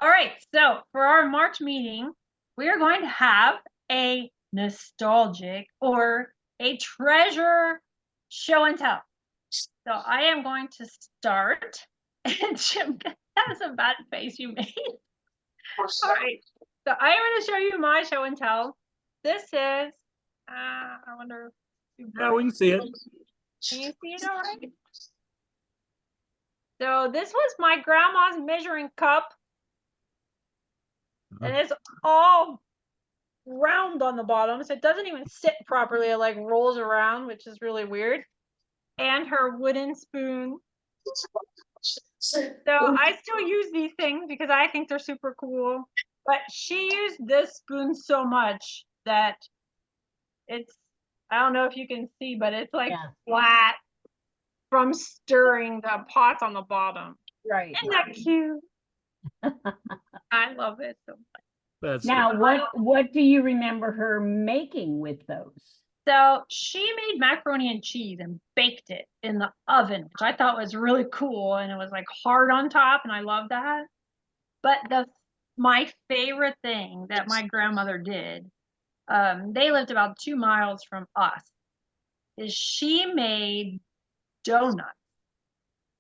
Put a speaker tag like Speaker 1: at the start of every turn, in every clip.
Speaker 1: All right, so for our March meeting, we are going to have a nostalgic or a treasure show and tell. So I am going to start, and Jim, that was a bad face you made. All right, so I am going to show you my show and tell. This is, I wonder.
Speaker 2: Yeah, we can see it.
Speaker 1: Can you see it all right? So this was my grandma's measuring cup, and it's all round on the bottom, so it doesn't even sit properly. It like rolls around, which is really weird. And her wooden spoon. So I still use these things because I think they're super cool. But she used this spoon so much that it's, I don't know if you can see, but it's like flat from stirring the pots on the bottom.
Speaker 3: Right.
Speaker 1: Isn't that cute? I love it so much.
Speaker 2: That's
Speaker 3: Now, what do you remember her making with those?
Speaker 1: So she made macaroni and cheese and baked it in the oven, which I thought was really cool. And it was like hard on top, and I love that. But my favorite thing that my grandmother did, they lived about 2 miles from us, is she made donuts.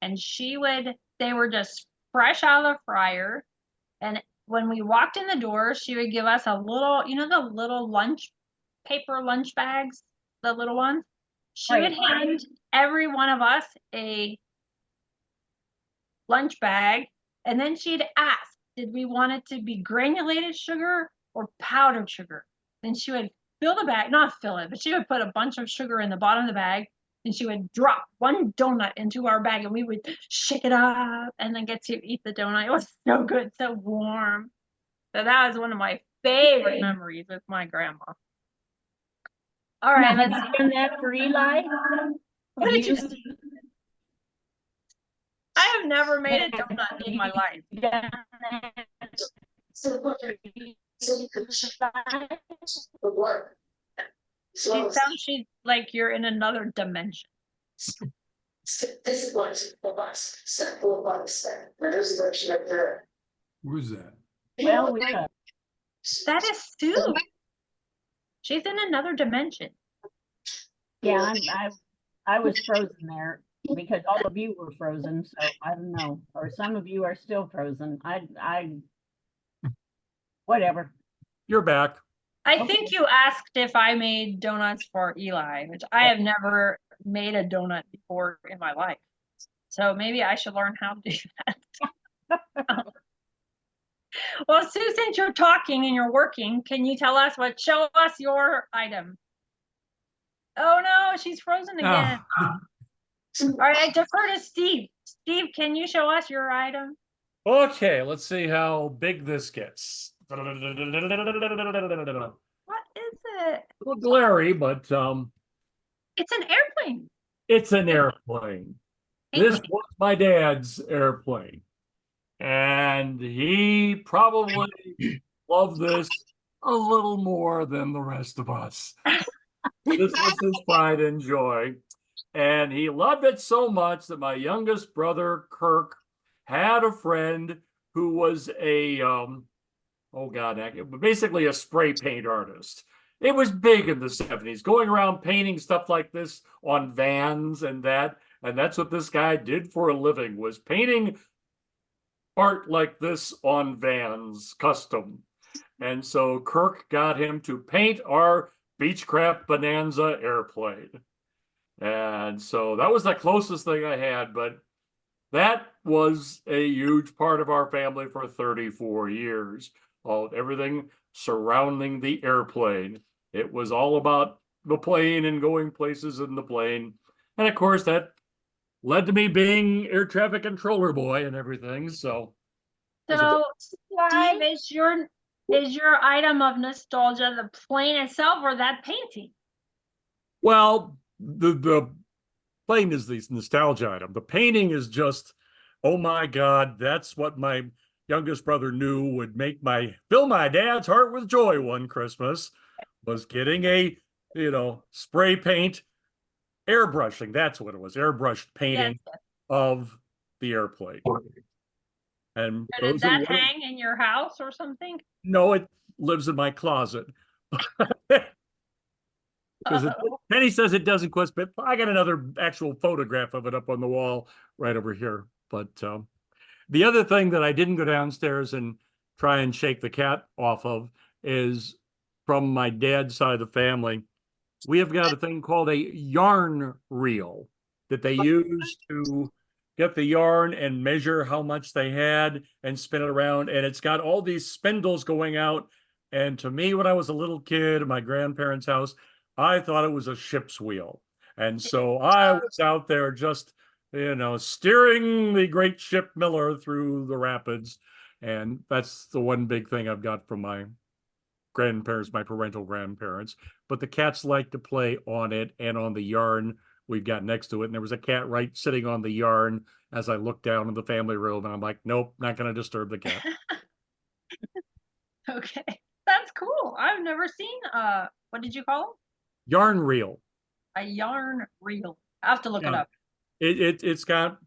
Speaker 1: And they were just fresh out of the fryer. And when we walked in the door, she would give us a little, the little paper lunch bags, the little ones. She would hand every one of us a lunch bag, and then she'd ask, did we want it to be granulated sugar or powdered sugar? Then she would fill the bag, not fill it, but she would put a bunch of sugar in the bottom of the bag, and she would drop one donut into our bag, and we would shake it up and then get to eat the donut. It was so good, so warm. So that was one of my favorite memories with my grandma. All right,
Speaker 3: now, have you done that for Eli?
Speaker 1: What did you say? I have never made a donut in my life. It sounds like you're in another dimension.
Speaker 2: Who's that?
Speaker 3: Well,
Speaker 1: that is Sue. She's in another dimension.
Speaker 3: Yeah, I was frozen there because all of you were frozen, so I don't know. Or some of you are still frozen. Whatever.
Speaker 2: You're back.
Speaker 1: I think you asked if I made donuts for Eli, which I have never made a donut before in my life. So maybe I should learn how to do that. Well, Sue, since you're talking and you're working, can you show us your item? Oh no, she's frozen again. All right, I defer to Steve. Steve, can you show us your item?
Speaker 2: Okay, let's see how big this gets.
Speaker 1: What is it?
Speaker 2: A little glary, but
Speaker 1: it's an airplane.
Speaker 2: It's an airplane. This was my dad's airplane. And he probably loved this a little more than the rest of us. This was his pride and joy. And he loved it so much that my youngest brother, Kirk, had a friend who was basically a spray paint artist. It was big in the 70s, going around painting stuff like this on vans and that. And that's what this guy did for a living, was painting art like this on vans, custom. And so Kirk got him to paint our Beechcraft Bonanza airplane. And so that was the closest thing I had, but that was a huge part of our family for 34 years. Everything surrounding the airplane. It was all about the plane and going places in the plane. And of course, that led to me being air traffic controller boy and everything. So
Speaker 1: Steve, is your item of nostalgia the plane itself or that painting?
Speaker 2: Well, the plane is the nostalgia item. The painting is just, oh my God, that's what my youngest brother knew would fill my dad's heart with joy one Christmas, was getting a spray paint airbrushing. That's what it was, airbrushed painting of the airplane. And
Speaker 1: So did
Speaker 2: those are
Speaker 1: that
Speaker 2: one of,
Speaker 1: hang in your house or something?
Speaker 2: no, it lives in my closet. Because
Speaker 1: Uh-oh.
Speaker 2: Penny says it doesn't quit, but I got another actual photograph of it up on the wall right over here. But the other thing that I didn't go downstairs and try and shake the cat off of is from my dad's side of the family. We have got a thing called a yarn reel that they use to get the yarn and measure how much they had and spin it around. And it's got all these spindles going out. And to me, when I was a little kid at my grandparents' house, I thought it was a ship's wheel. And so I was out there just, steering the great ship Miller through the rapids. And that's the one big thing I've got from my grandparents, my parental grandparents. But the cats like to play on it and on the yarn we've got next to it. And there was a cat right sitting on the yarn as I looked down in the family room. And I'm like, nope, not going to disturb the cat.
Speaker 1: Okay. That's cool. I've never seen what did you call
Speaker 2: Yarn reel.
Speaker 1: it? A yarn reel. I have to look it
Speaker 2: Yeah.
Speaker 1: up.
Speaker 2: It's got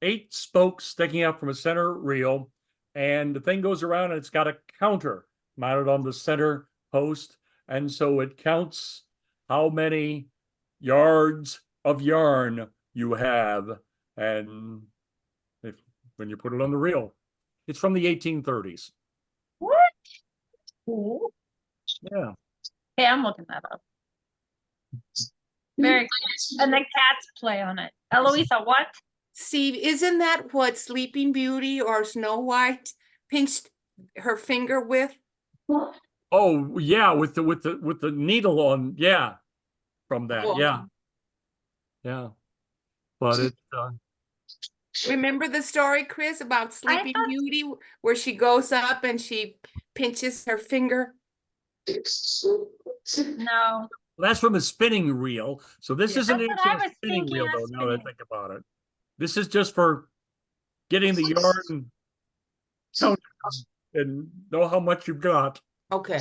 Speaker 2: 8 spokes sticking out from a center reel, and the thing goes around and it's got a counter mounted on the center post, and so it counts how many yards of yarn you have, and if when you put it on the reel, it's from the 1830s.
Speaker 1: What? Cool.
Speaker 2: Yeah.
Speaker 1: Okay, I'm looking that up. Very cool. And the cats play on it. Eloisa, what?
Speaker 4: Steve, isn't that what Sleeping Beauty or Snow White pinched her finger with?
Speaker 2: Oh yeah, with the needle on, yeah, from that,
Speaker 4: Oh,
Speaker 2: yeah, yeah. But it
Speaker 4: remember the story, Chris, about
Speaker 1: I
Speaker 4: Sleeping
Speaker 1: thought
Speaker 4: Beauty, where she goes up and she pinches her finger?
Speaker 1: no.
Speaker 2: that's from a spinning reel. So this
Speaker 1: Yeah,
Speaker 2: isn't
Speaker 1: that's what
Speaker 2: actually
Speaker 1: I
Speaker 2: a
Speaker 1: was
Speaker 2: spinning
Speaker 1: thinking
Speaker 2: reel,
Speaker 1: of
Speaker 2: though, now that I
Speaker 1: spinning.
Speaker 2: think about it. This is just for getting the yarn count and know how much you've got.
Speaker 4: Okay.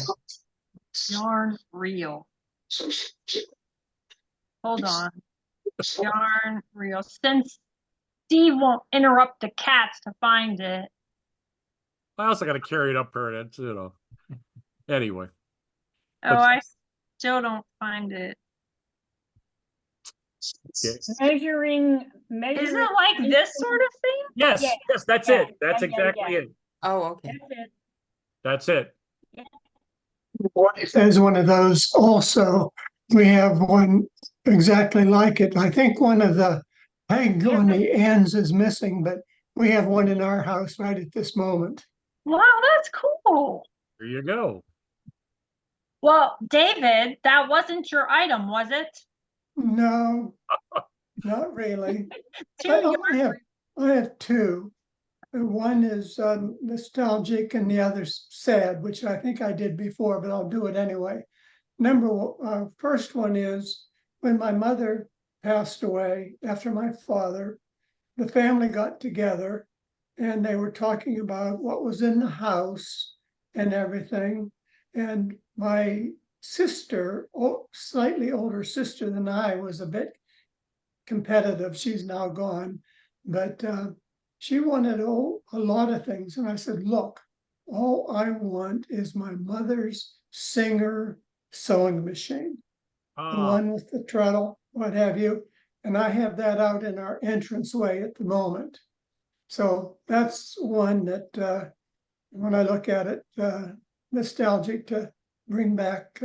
Speaker 1: Yarn reel. Hold on. Yarn reel. Since Steve won't interrupt the cats to find it.
Speaker 2: I also got to carry it up here. It's, anyway.
Speaker 1: Oh,
Speaker 2: But
Speaker 1: I still don't find it.
Speaker 2: okay.
Speaker 3: Measuring.
Speaker 1: Isn't it like this sort of thing?
Speaker 2: Yes,
Speaker 3: Yeah,
Speaker 2: yes, that's
Speaker 3: yeah,
Speaker 2: it. That's
Speaker 3: yeah, yeah,
Speaker 2: exactly
Speaker 3: yeah.
Speaker 2: it.
Speaker 4: Oh, okay.
Speaker 3: That's it.
Speaker 2: That's it.
Speaker 5: There's one of those also. We have one exactly like it. I think one of the peg on the ends is missing, but we have one in our house right at this moment.
Speaker 1: Wow, that's cool.
Speaker 2: There you go.
Speaker 1: Well, David, that wasn't your item, was it?
Speaker 5: No, not really.
Speaker 1: Two
Speaker 5: I
Speaker 1: yarn.
Speaker 5: have two. One is nostalgic and the other's sad, which I think I did before, but I'll do it anyway. First one is when my mother passed away after my father, the family got together and they were talking about what was in the house and everything. And my sister, slightly older sister than I, was a bit competitive. She's now gone, but she wanted a lot of things. And I said, look, all I want is my mother's Singer sewing machine, the one with the treadle, what have you. And I have that out in our entranceway at the moment. So that's one that when I look at it, nostalgic to bring back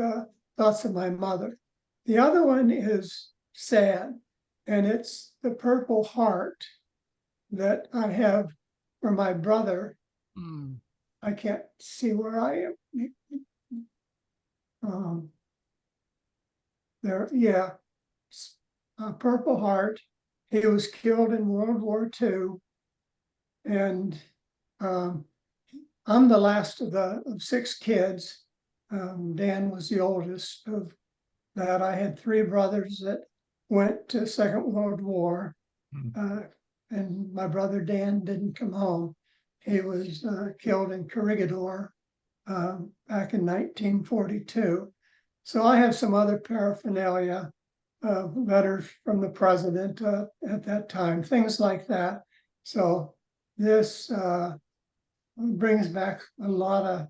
Speaker 5: thoughts of my mother. The other one is sad, and it's the Purple Heart that I have for my brother. I can't see where I am. There, yeah, Purple Heart. He was killed in World War II, and I'm the last of 6 kids. Dan was the oldest of that. I had 3 brothers that went to Second World War, and my brother Dan didn't come home. He was killed in Corregidor back in 1942. So I have some other paraphernalia, letters from the president at that time, things like that. So this brings back a lot of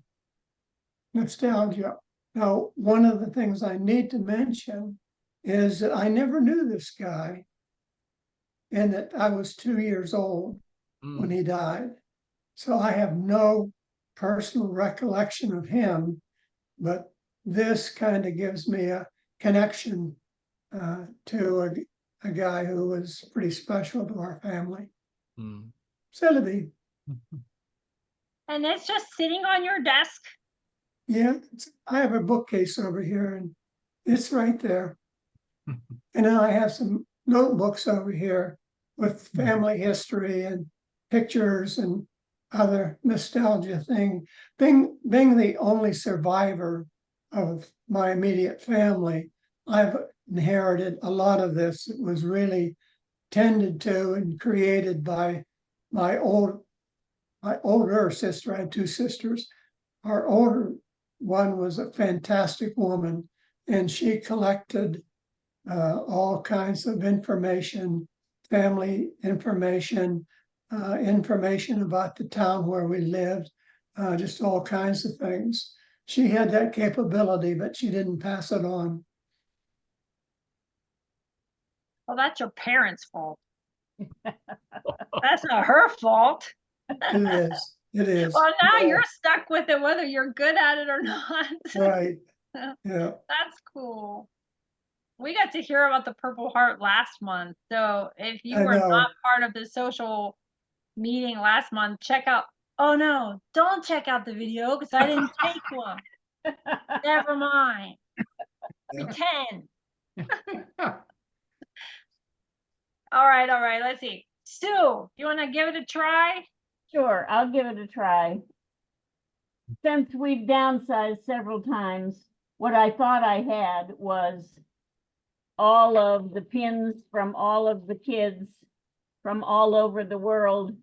Speaker 5: nostalgia. Now, one of the things I need to mention is that I never knew this guy and that I was 2 years old when he died. So I have no personal recollection of him, but this kind of gives me a connection to a guy who was pretty special to our family.
Speaker 2: Mm.
Speaker 5: Silly.
Speaker 1: And it's just sitting on your desk.
Speaker 5: Yeah, I have a bookcase over here and it's right there. And then I have some notebooks over here with family history and pictures and other nostalgia being the only survivor of my immediate family, I've inherited a lot of this. It was really tended to and created by my older sister. I had two sisters. Our older one was a fantastic woman, and she collected all kinds of information, family information, information about the town where we lived, just all kinds of things. She had that capability, but she didn't pass it on.
Speaker 1: Well, that's your parents' fault. That's not her fault.
Speaker 5: It is. It is.
Speaker 1: Well, now
Speaker 5: Yeah,
Speaker 1: you're stuck with it, whether you're good at it or not.
Speaker 5: right. Yeah.
Speaker 1: That's cool. We got to hear about the Purple Heart last month. So if you
Speaker 5: I
Speaker 1: were
Speaker 5: know.
Speaker 1: not part of the social meeting last month, check out. Oh no, don't check out the video because I didn't take one. Never mind.
Speaker 5: Yeah.
Speaker 1: Pretend. All right. Let's see. Sue, you want to give it a try?
Speaker 3: Sure, I'll give it a try. Since we've downsized several times, what I thought I had was all of the pins from all of the kids from all over the world,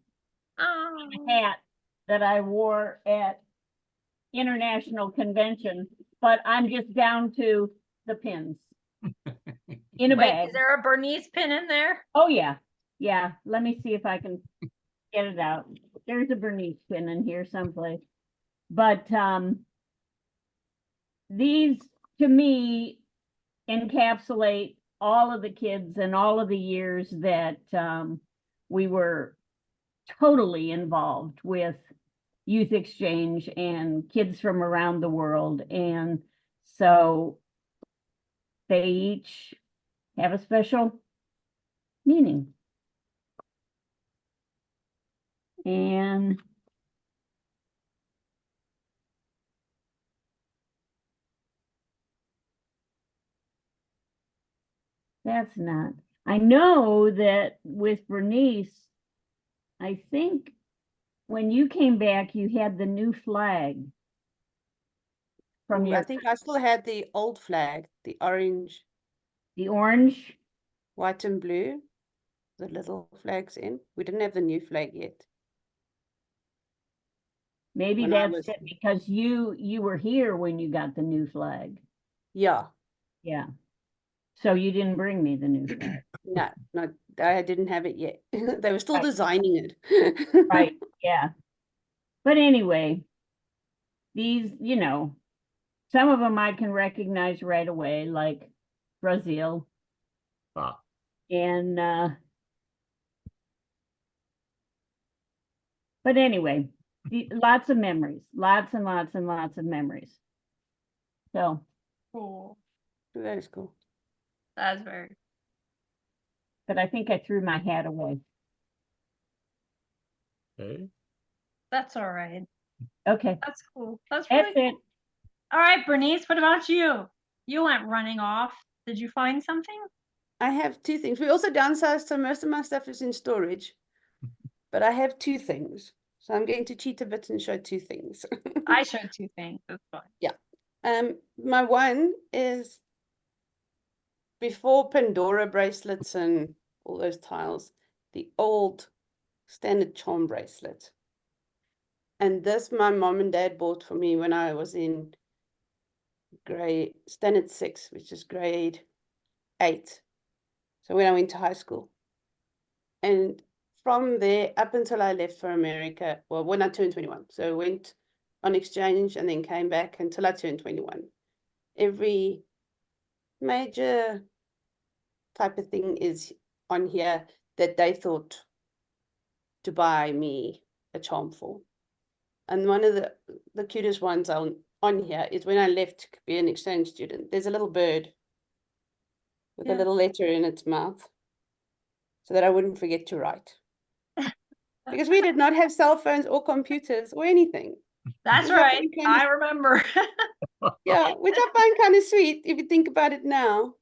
Speaker 1: Oh,
Speaker 3: a hat that I wore at international convention, but I'm just down to the pins in a
Speaker 1: wait,
Speaker 3: bag.
Speaker 1: is there a Bernice pin in there?
Speaker 3: Oh, yeah. Yeah, let me see if I can get it out. There's a Bernice pin in here someplace. But these, to me, encapsulate all of the kids and all of the years that we were totally involved with youth exchange and kids from around the world. And so they each have a special meaning. And that's not, I know that with Bernice, I think when you came back, you had the new flag from
Speaker 6: Ooh,
Speaker 3: your,
Speaker 6: I think I still had the old flag, the orange,
Speaker 3: the orange.
Speaker 6: white, and blue, the little flags in. We didn't have the new flag yet.
Speaker 3: Maybe
Speaker 6: When I
Speaker 3: that's
Speaker 6: was-
Speaker 3: it, because you were here when you got the new flag.
Speaker 6: Yeah,
Speaker 3: Yeah. So you didn't bring me the new flag.
Speaker 6: no, I didn't have it yet. They were still
Speaker 3: Right.
Speaker 6: designing it.
Speaker 3: Right, yeah. But anyway, these, some of them I can recognize right away, like Brazil.
Speaker 2: Ah.
Speaker 3: And but anyway, lots of memories, lots and lots and lots of memories. So
Speaker 1: Cool.
Speaker 6: That is cool.
Speaker 1: That's very.
Speaker 3: but I think I threw my hat away.
Speaker 2: Okay.
Speaker 1: That's all right.
Speaker 3: Okay,
Speaker 1: That's cool. That's
Speaker 3: that's
Speaker 1: really
Speaker 3: it.
Speaker 1: cool. All right, Bernice, what about you? You went running off. Did you find something?
Speaker 6: I have two things. We also downsized, so most of my stuff is in storage. But I have two things. So I'm going to cheat a bit and show two things.
Speaker 1: I showed two things. That's fine.
Speaker 6: My one is before Pandora bracelets and all those tiles, the old standard charm bracelet. And this my mom and dad bought for me when I was in standard 6, which is grade 8. So when I went to high school. And from there up until I left for America. Well, when I turned 21. So I went on exchange and then came back until I turned 21. Every major type of thing is on here that they thought to buy me a charm for. And one of the cutest ones on here is when I left to be an exchange student. There's a little bird with a
Speaker 1: Yeah.
Speaker 6: little letter in its mouth so that I wouldn't forget to write. Because we did not have cell phones or computers or anything.
Speaker 1: That's
Speaker 6: Which I
Speaker 1: right.
Speaker 6: find kind
Speaker 1: I
Speaker 6: of-
Speaker 1: remember.
Speaker 6: Yeah, which I find kind of sweet if you think about it now,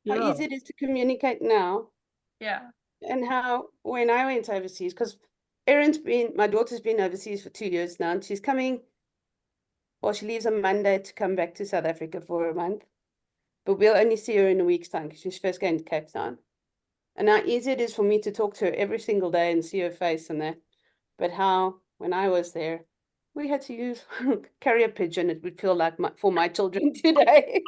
Speaker 6: how
Speaker 2: Yeah.
Speaker 6: easy it is to communicate now.
Speaker 1: Yeah.
Speaker 6: And how when I went overseas, because my daughter's been overseas for 2 years now, and she's coming, well, she leaves on Monday to come back to South Africa for a month. But we'll only see her in a week's time because she's first going to Cape Town. And how easy it is for me to talk to her every single day and see her face and that. But how, when I was there, we had to use carrier pigeon, it would feel like for my children today.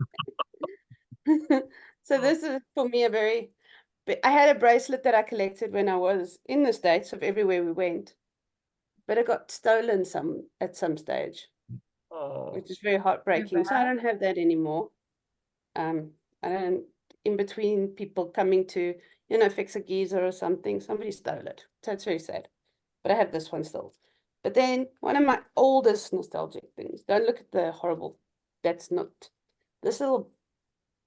Speaker 6: So this is for me I had a bracelet that I collected when I was in the States of everywhere we went, but it got stolen at some stage,
Speaker 2: Oh,
Speaker 6: which is very heartbreaking. So I don't have that anymore. I don't, in between people coming to, fix a geyser or something, somebody stole it. So it's very sad. But I have this one still. But then one of my oldest nostalgic things, don't look at the horrible, that's not, this little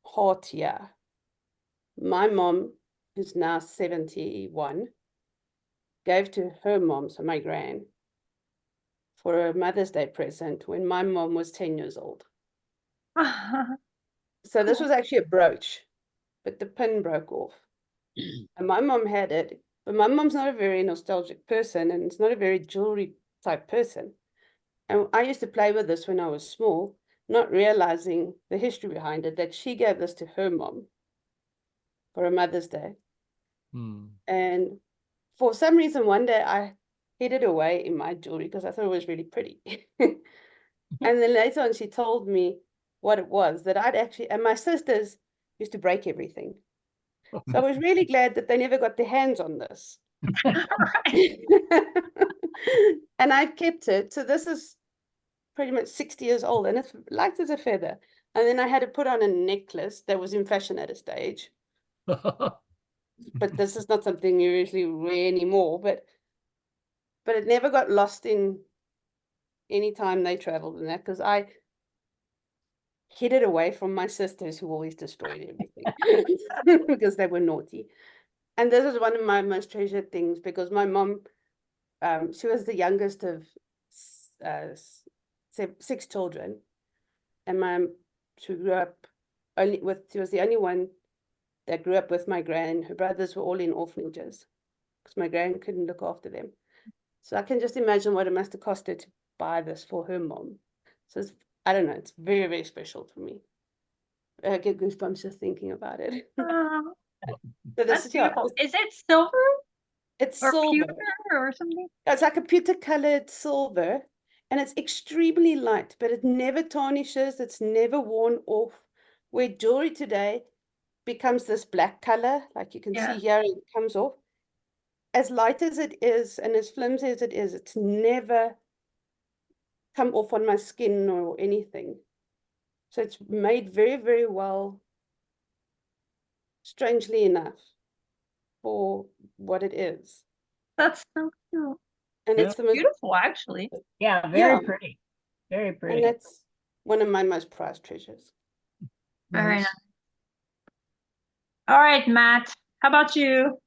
Speaker 6: heart here. My mom, who's now 71, gave to her mom, so my gran, for a Mother's Day present when my mom was 10 years old. So this
Speaker 1: Cool.
Speaker 6: was actually a brooch, but the pin broke off. And my mom had it, but my mom's not a very nostalgic person, and it's not a very jewelry type person. And I used to play with this when I was small, not realizing the history behind it, that she gave this to her mom for a Mother's Day.
Speaker 2: hmm.
Speaker 6: And for some reason, one day I hid it away in my jewelry because I thought it was really pretty. And then later on, she told me what it was that I'd actually, and my sisters used to break everything. So I was really glad that they never got their hands on this.
Speaker 1: Right.
Speaker 6: And I've kept it. So this is pretty much 60 years old and it's light as a feather. And then I had to put on a necklace that was in fashion at a stage. But this is not something you usually wear anymore. But it never got lost in any time they traveled in that, because I hid it away from my sisters who always destroyed everything because they were naughty. And this is one of my most treasured things because my mom, she was the youngest of 6 children, and she grew up she was the only one that grew up with my gran. Her brothers were all in orphanages because my gran couldn't look after them. So I can just imagine what it must have cost her to buy this for her mom. So I don't know, it's very, very special to me. I get goosebumps just thinking about it.
Speaker 1: Oh,
Speaker 6: So
Speaker 1: that's beautiful. Is it silver
Speaker 6: it's
Speaker 1: or
Speaker 6: silver.
Speaker 1: pewter or something?
Speaker 6: It's like a pewter colored silver, and it's extremely light, but it never tarnishes. It's never worn off. Where jewelry today becomes this black color, like you can
Speaker 1: Yeah.
Speaker 6: see here, it comes off. As light as it is and as flimsy as it is, it's never come off on my skin or anything. So it's made very, very well, strangely enough, for what it is.
Speaker 1: That's so cute.
Speaker 6: And
Speaker 2: Yeah.
Speaker 6: it's the most,
Speaker 1: Beautiful, actually.
Speaker 3: Yeah,
Speaker 6: Yeah.
Speaker 3: very pretty. Very
Speaker 6: and
Speaker 3: pretty.
Speaker 6: that's one of my most prized treasures.
Speaker 1: Very nice. All right, Matt. How about you?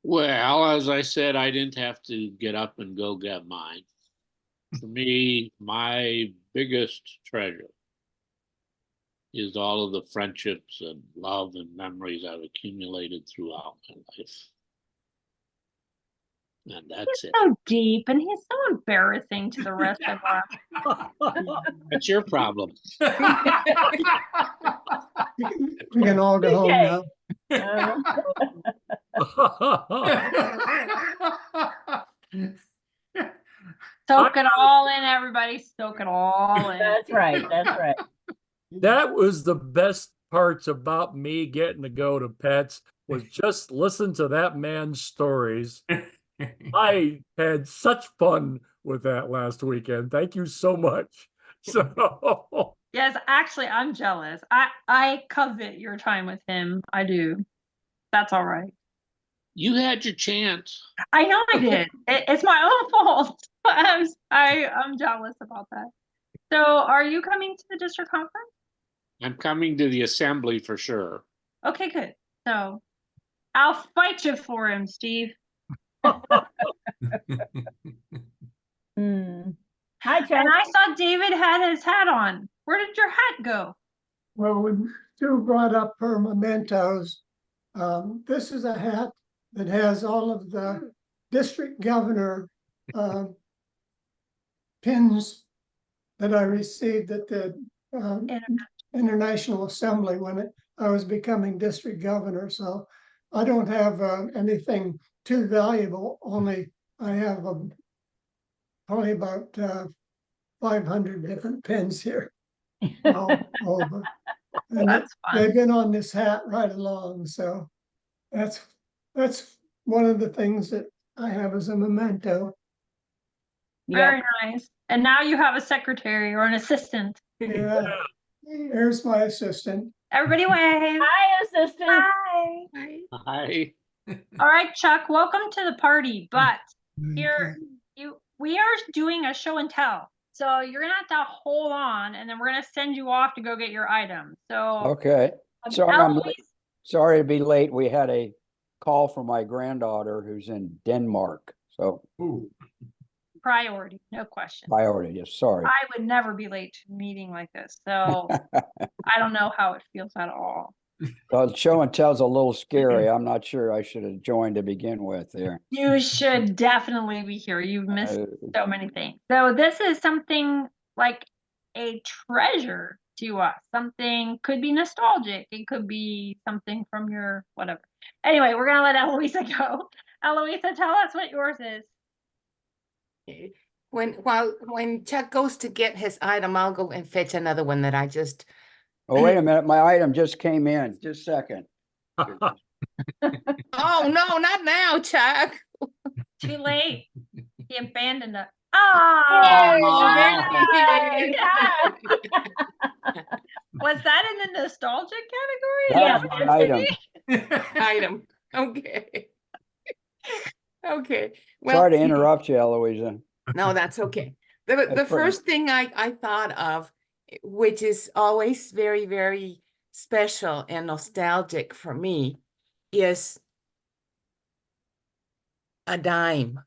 Speaker 7: Well, as I said, I didn't have to get up and go get mine. For me, my biggest treasure is all of the friendships and love and memories I've accumulated throughout my life. And that's
Speaker 1: He's
Speaker 7: it.
Speaker 1: so deep and he's so embarrassing to the rest of us.
Speaker 7: That's your problem.
Speaker 5: We can all go home now.
Speaker 1: Soak it all in, everybody. Soak it all in.
Speaker 3: That's right. That's right.
Speaker 2: That was the best parts about me getting to go to Pets was just listen to that man's stories. I had such fun with that last weekend. Thank you so much. So
Speaker 1: Yes, actually, I'm jealous. I covet your time with him. I do. That's all right.
Speaker 7: You had your chance.
Speaker 1: I know I did. It's my own fault. I'm jealous about that. So, are you coming to the district conference?
Speaker 7: I'm coming to the assembly for sure.
Speaker 1: Okay, good. So, I'll fight you for him, Steve.
Speaker 3: Hmm. Hi, Chuck.
Speaker 1: And I saw David had his hat on. Where did your hat go?
Speaker 5: Well, when Sue brought up her mementos, this is a hat that has all of the district governor pins that I received at the International Assembly when I was becoming district governor. So I don't have anything too valuable, only I have probably about 500 different pins here all over. And
Speaker 1: That's
Speaker 5: they've
Speaker 1: fun.
Speaker 5: been on this hat right along. So that's one of the things that I have as a memento.
Speaker 3: Yep.
Speaker 1: Very nice. And now you have a secretary or an assistant.
Speaker 5: Yeah, here's my assistant.
Speaker 1: Everybody wave.
Speaker 3: Hi, assistant.
Speaker 1: Hi.
Speaker 4: Right.
Speaker 7: Hi.
Speaker 1: All right, Chuck, welcome to the party. But
Speaker 5: Thank
Speaker 1: here we are doing a show and tell. So you're gonna have to hold on and then we're gonna send you off to go get your items. So
Speaker 8: Okay, sorry, I'm
Speaker 1: Eloise,
Speaker 8: sorry to be late. We had a call from my granddaughter who's in Denmark, so
Speaker 1: priority, no question.
Speaker 8: priority, yes, sorry.
Speaker 1: I would never be late to a meeting like this, so I don't know how it feels at all.
Speaker 8: Well, the show and tell's a little scary. I'm not sure I should have joined to begin with there.
Speaker 1: You should definitely be here. You've missed
Speaker 8: Uh,
Speaker 1: so many things. So this is something like a treasure to us. Something could be nostalgic. It could be something from your whatever. Anyway, we're gonna let Eloisa go. Eloisa, tell us what yours is.
Speaker 4: When Chuck goes to get his item, I'll go and fetch another one that I just.
Speaker 8: Oh, wait a minute, my item just came in, just a second.
Speaker 4: Oh no, not now, Chuck.
Speaker 1: Too late. He abandoned it.
Speaker 4: Oh,
Speaker 1: Oh,
Speaker 4: there he
Speaker 1: was that in the nostalgic category?
Speaker 8: That
Speaker 1: Is
Speaker 8: was
Speaker 1: that
Speaker 8: my
Speaker 1: what it
Speaker 8: item.
Speaker 4: item. Okay. Okay. Well,
Speaker 8: Sorry to interrupt you, Eloisa.
Speaker 4: no, that's okay. The
Speaker 8: pretty-
Speaker 4: first thing I thought of, which is always very, very special and nostalgic for me, is a dime.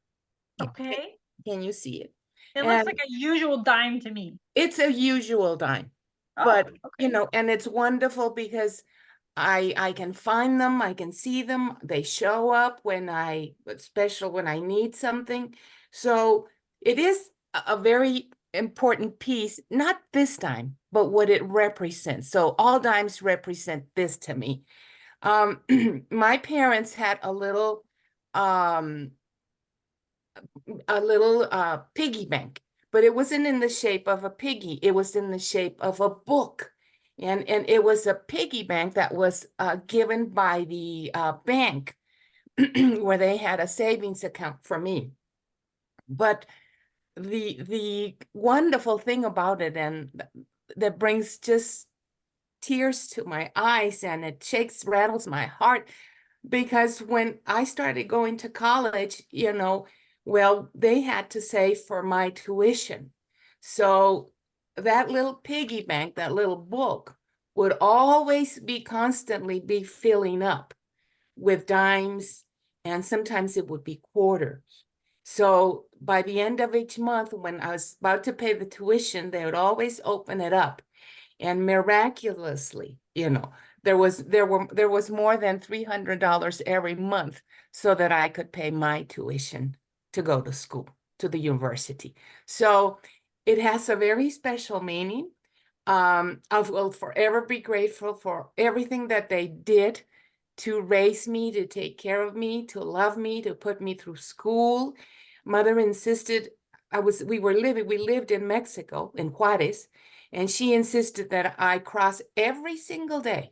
Speaker 1: Okay.
Speaker 4: Can you see it?
Speaker 1: It looks
Speaker 4: And
Speaker 1: like a usual dime to me.
Speaker 4: it's a usual dime,
Speaker 1: Oh,
Speaker 4: but
Speaker 1: okay.
Speaker 4: and it's wonderful because I can find them, I can see them, they show up especially when I need something. So it is a very important piece, not this dime, but what it represents. So all dimes represent this to me. My parents had a little piggy bank, but it wasn't in the shape of a piggy. It was in the shape of a book. And it was a piggy bank that was given by the bank where they had a savings account for me. But the wonderful thing about it, and that brings just tears to my eyes and it rattles my heart, because when I started going to college, well, they had to save for my tuition. So that little piggy bank, that little book, would always constantly be filling up with dimes, and sometimes it would be quarters. So by the end of each month, when I was about to pay the tuition, they would always open it up. And miraculously, there was more than $300 every month so that I could pay my tuition to go to school, to the university. So it has a very special meaning. I will forever be grateful for everything that they did to raise me, to take care of me, to love me, to put me through school. Mother insisted we lived in Mexico, in Juarez, and she insisted that I cross every single day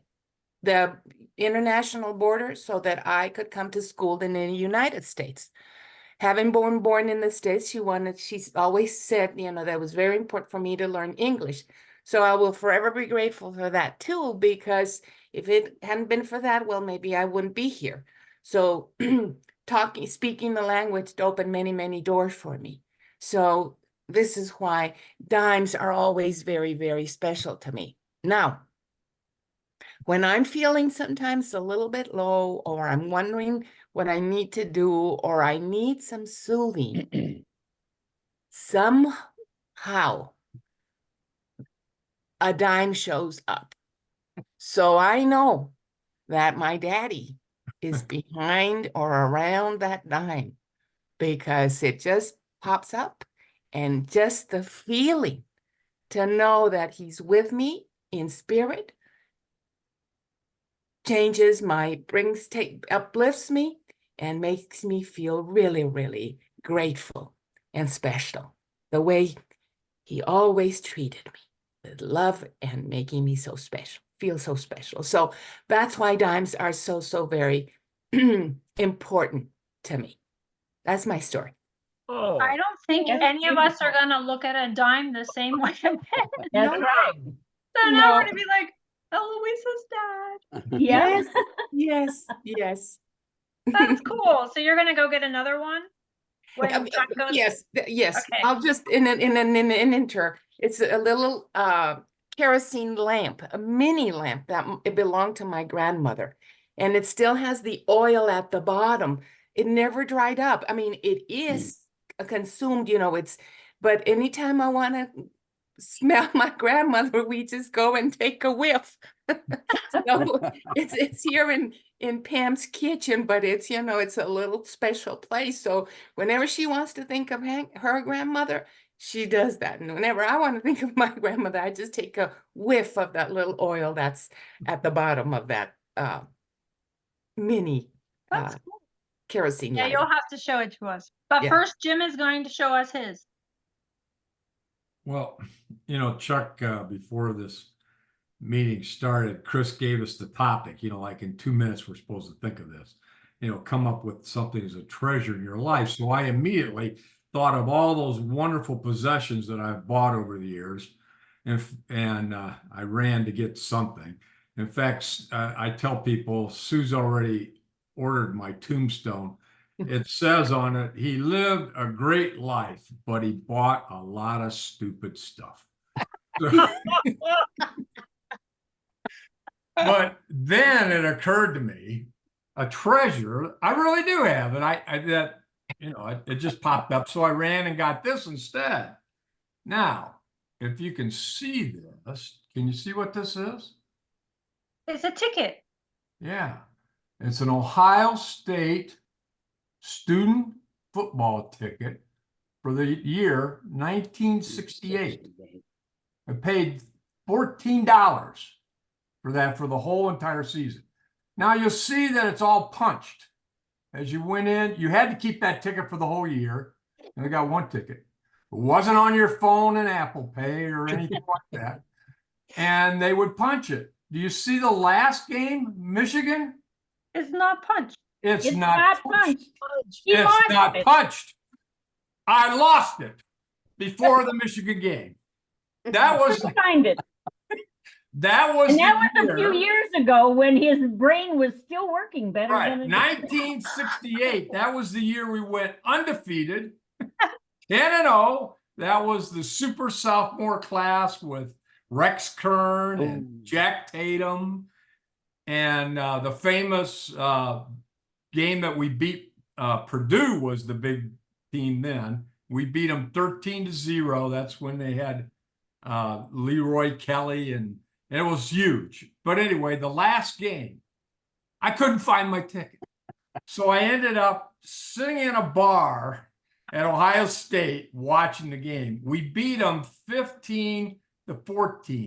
Speaker 4: the international border so that I could come to school in the United States. Having born in the States, she's always said, you know, that was very important for me to learn English. So I will forever be grateful for that too, because if it hadn't been for that, well, maybe I wouldn't be here. So speaking the language opened many, many doors for me. So this is why dimes are always very, very special to me. Now, when I'm feeling sometimes a little bit low, or I'm wondering what I need to do, or I need some soothing, somehow a dime shows up. So I know that my daddy is behind or around that dime, because it just pops up, and just the feeling to know that he's with me in spirit uplifts me and makes me feel really, really grateful and special. The way he always treated me with love and making me so special, feel so special. So that's why dimes are so, so very important to me. That's my story.
Speaker 2: Oh,
Speaker 1: I don't think
Speaker 3: That's
Speaker 1: any of us are
Speaker 3: beautiful.
Speaker 1: gonna look at a dime the same way again.
Speaker 3: That's
Speaker 4: No.
Speaker 3: right.
Speaker 1: So now
Speaker 4: No.
Speaker 1: we're gonna be like, Eloisa's dad.
Speaker 3: Yeah.
Speaker 4: Yes, yes, yes.
Speaker 1: That's cool. So you're gonna go get another one? When Chuck goes?
Speaker 4: Yes, yes.
Speaker 1: Okay.
Speaker 4: I'll just in an inter. It's a little kerosene lamp, a mini lamp that it belonged to my grandmother, and it still has the oil at the bottom. It never dried up. I mean, it is consumed, you know. But anytime I want to smell my grandmother, we just go and take a whiff. So it's here in Pam's kitchen, but it's, you know, it's a little special place. So whenever she wants to think of her grandmother, she does that. And whenever I want to think of my grandmother, I just take a whiff of that little oil that's at the bottom of that mini
Speaker 1: That's cool.
Speaker 4: kerosene
Speaker 1: Yeah,
Speaker 4: lighter.
Speaker 1: you'll have to show it to us. But
Speaker 4: Yeah.
Speaker 1: first, Jim is going to show us his.
Speaker 9: Well, you know, Chuck, before this meeting started, Chris gave us the topic, you know, like in 2 minutes, we're supposed to think of this, you know, come up with something as a treasure in your life. So I immediately thought of all those wonderful possessions that I've bought over the years. And I ran to get something. In fact, I tell people, Sue's already ordered my tombstone. It says on it, he lived a great life, but he bought a lot of stupid stuff. But then it occurred to me, a treasure I really do have, and it just popped up. So I ran and got this instead. Now, if you can see this, can you see what this is?
Speaker 1: It's a ticket.
Speaker 9: Yeah, it's an Ohio State student football ticket for the year 1968. I paid $14 for that for the whole entire season. Now you'll see that it's all punched. As you went in, you had to keep that ticket for the whole year. And I got one ticket. It wasn't on your phone and Apple Pay or anything like that. And they would punch it. Do you see the last game, Michigan?
Speaker 1: It's not punched.
Speaker 9: It's
Speaker 3: It's
Speaker 9: not
Speaker 3: not
Speaker 9: punched.
Speaker 3: punched. He
Speaker 9: It's
Speaker 3: lost
Speaker 9: not
Speaker 3: it.
Speaker 9: punched. I lost it before the Michigan game. That was
Speaker 3: Couldn't find it.
Speaker 9: that was
Speaker 3: And that
Speaker 9: the
Speaker 3: was a few
Speaker 9: year.
Speaker 3: years ago when his brain was still working better
Speaker 9: Right,
Speaker 3: than it is.
Speaker 9: 1968. That was the year we went undefeated, 10-0. That was the super sophomore class with Rex Kern and Jack Tatum, and the famous game that we beat Purdue was the big team then. We beat them 13-0. That's when they had Leroy Kelly, and it was huge. But anyway, the last game, I couldn't find my ticket. So I ended up sitting in a bar at Ohio State watching the game. We beat them 15-14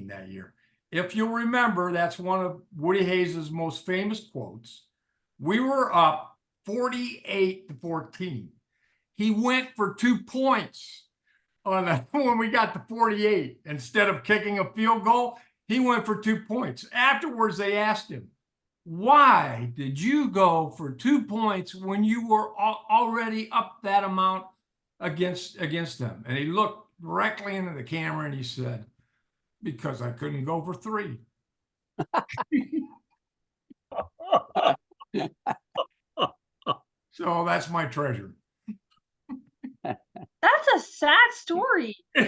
Speaker 9: that year. If you'll remember, that's one of Woody Hayes' most famous quotes. We were up 48-14. He went for 2 points when we got to 48. Instead of kicking a field goal, he went for 2 points. Afterwards, they asked him, why did you go for 2 points when you were already up that amount against them? And he looked directly into the camera and he said, because I couldn't go for 3. So that's my treasure.
Speaker 1: That's a sad story.
Speaker 3: Oh,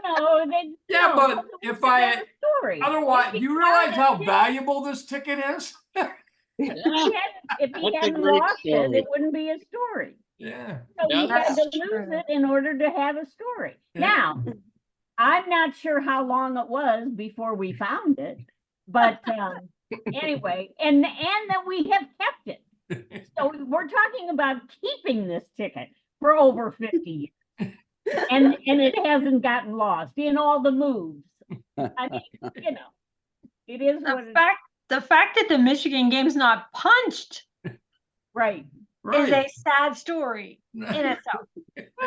Speaker 3: no, they,
Speaker 9: Yeah,
Speaker 3: no,
Speaker 9: but
Speaker 3: that's a
Speaker 9: if
Speaker 3: different story.
Speaker 9: Otherwise, do you realize how valuable this ticket is?
Speaker 7: Yeah,
Speaker 3: If he
Speaker 7: That's a
Speaker 3: hadn't
Speaker 7: great
Speaker 3: lost it,
Speaker 7: story.
Speaker 3: it wouldn't be a story.
Speaker 9: Yeah.
Speaker 3: So he
Speaker 7: Yeah.
Speaker 3: had to
Speaker 1: That's
Speaker 3: lose
Speaker 1: true.
Speaker 3: it in order to have a story.
Speaker 9: Yeah.
Speaker 3: Now, I'm not sure how long it was before we found it, but anyway, and that we have kept it. So we're talking about keeping this ticket for over 50 years. And it hasn't gotten lost in all the moves. I mean, it is what it
Speaker 1: The fact that the Michigan game's not punched
Speaker 3: right.
Speaker 1: is a sad story in itself.